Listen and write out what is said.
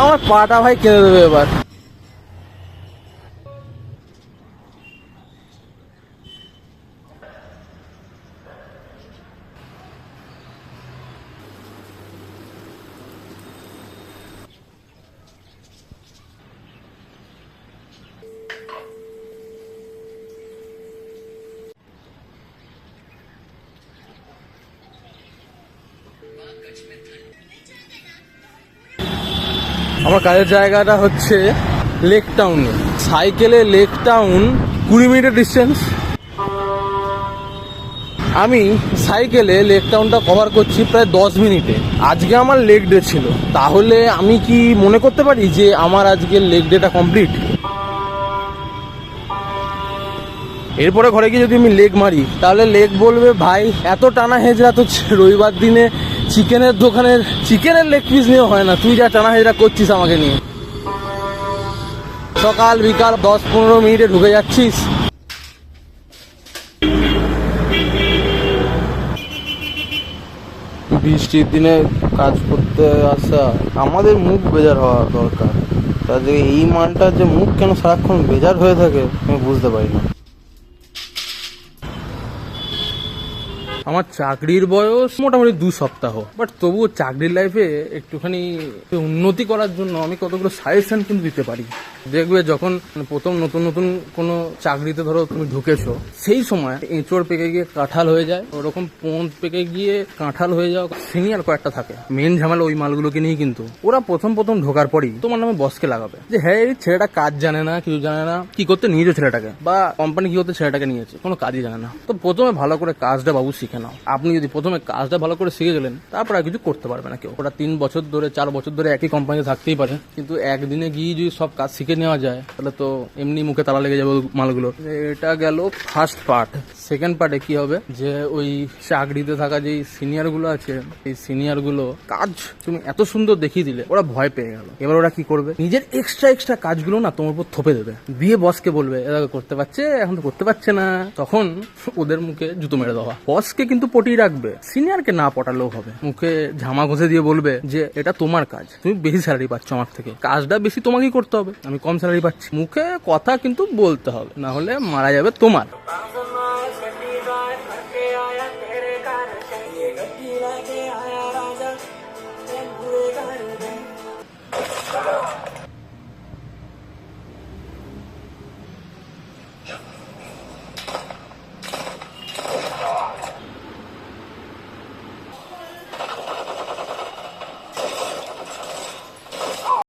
আমার পাটা ভাই কিনে দেবে এবার। আমার কাজের জায়গাটা হচ্ছে লেক টাউনে। সাইকেলে লেক টাউন 20 মিনিটের ডিস্টেন্স। আমি সাইকেলে লেক টাউনটা কভার করছি প্রায় 10 মিনিটে। আজকে আমার লেগ ডে ছিল, তাহলে আমি কি মনে করতে পারি যে আমার আজকে লেগ ডেটা কমপ্লিট? এরপরে ঘরে গিয়ে যদি আমি লেগ মারি, তাহলে লেগ বলবে ভাই এত টানা হেজরা তো রবিবার দিনে চিকেনের দোকানের চিকেনের লেগ পিস নিয়ে হয় না, তুই যা টানা হেজরা করছিস আমাকে নিয়ে। সকাল বিকাল 10-15 মিনিটে ঢুকে যাচ্ছিস। বৃষ্টির দিনে কাজ করতে আসা, আমাদের মুখ বেজার হওয়া দরকার। তাদের এই মানটা যে মুখ কেন সারাক্ষণ বেজার হয়ে থাকে আমি বুঝতে পারি না। আমার চাকরির বয়স মোটামুটি 2 সপ্তাহ, বাট তবুও চাকরির লাইফে একটুখানি উন্নতি করার জন্য আমি কতগুলো সাজেশন কিন্তু দিতে পারি। দেখবে যখন প্রথম নতুন নতুন কোনো চাকরিতে ধরো তুমি ঢুকেছো, সেই সময় এঁচড় পেকে গিয়ে কাঁঠাল হয়ে যায়, ওরকম পোঁত পেকে গিয়ে কাঁঠাল হয়ে যাও। সিনিয়র কয়েকটা থাকে, মেন ঝামেলা ওই মালগুলোকে নিয়ে। কিন্তু ওরা প্রথম ঢোকার পরই তোমার নামে বসকে লাগাবে যে হ্যাঁ এই ছেলেটা কাজ জানে না, কিছু জানে না, কি করতে নিয়েছে ছেলেটাকে, বা কোম্পানি কি করতে ছেলেটাকে নিয়েছে, কোনো কাজই জানে না। তো প্রথমে ভালো করে কাজটা বাবু শিখে নাও। আপনি যদি প্রথমে কাজটা ভালো করে শিখে গেলেন, তারপর আর কিছু করতে পারবে না কেউ। ওরা 3 বছর ধরে 4 বছর ধরে একই কোম্পানিতে থাকতেই পারে, কিন্তু একদিনে গিয়ে যদি সব কাজ শিখে নেওয়া যায়, তাহলে তো এমনি মুখে তালা লেগে যাবে মালগুলো। এটা গেল ফার্স্ট পার্ট। সেকেন্ড পার্টে কি হবে, যে ওই চাকরিতে থাকা যে সিনিয়র গুলো আছে, এই সিনিয়র গুলো কাজ তুমি এত সুন্দর দেখিয়ে দিলে ওরা ভয় পেয়ে গেল। এবার ওরা কি করবে, নিজের এক্সট্রা কাজগুলো না তোমার উপর থপে দেবে, দিয়ে বসকে বলবে এরা করতে পারছে, এখন তো করতে পারছে না। তখন ওদের মুখে জুতো মেরে দেওয়া। বসকে কিন্তু পটিয়ে রাখবে, সিনিয়রকে না পটালেও হবে। মুখে ঝামা ঘষে দিয়ে বলবে যে এটা তোমার কাজ, তুমি বেশি স্যালারি পাচ্ছ আমার থেকে, কাজটা বেশি তোমাকেই করতে হবে, আমি কম স্যালারি পাচ্ছি। মুখে কথা কিন্তু বলতে হবে, না হলে মারা যাবে তোমার।